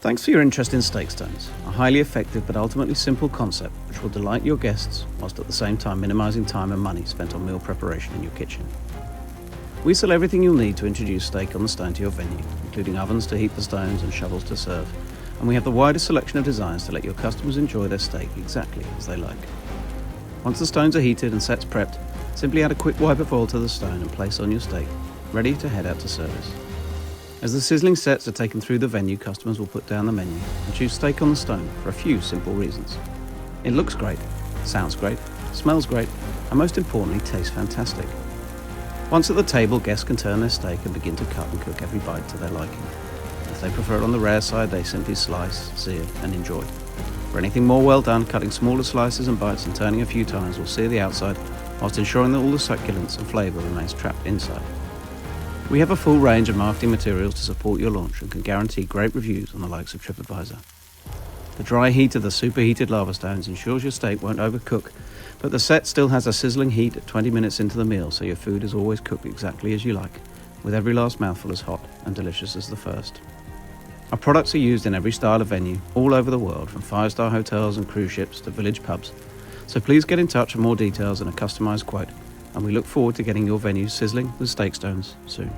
Thanks for your interest in SteakStones, a highly effective but ultimately simple concept which will delight your guests whilst at the same time minimising time and money spent on meal preparation in your kitchen. We sell everything you'll need to introduce steak on the stone to your venue, including ovens to heat the stones and shovels to serve, and we have the widest selection of designs to let your customers enjoy their steak exactly as they like. Once the stones are heated and sets prepped, simply add a quick wipe of oil to the stone and place on your steak, ready to head out to service. As the sizzling sets are taken through the venue, customers will put down the menu and choose steak on the stone for a few simple reasons. It looks great, sounds great, smells great, and most importantly, tastes fantastic. Once at the table, guests can turn their steak and begin to cut and cook every bite to their liking. If they prefer it on the rare side, they simply slice, sear, and enjoy. For anything more well done, cutting smaller slices and bites and turning a few times will sear the outside, whilst ensuring that all the succulence and flavour remains trapped inside. We have a full range of marketing materials to support your launch and can guarantee great reviews on the likes of TripAdvisor. The dry heat of the superheated lava stones ensures your steak won't overcook, but the set still has a sizzling heat at 20 minutes into the meal, so your food is always cooked exactly as you like, with every last mouthful as hot and delicious as the first. Our products are used in every style of venue, all over the world, from 5-star hotels and cruise ships to village pubs. So please get in touch for more details and a customised quote, and we look forward to getting your venue sizzling with SteakStones soon.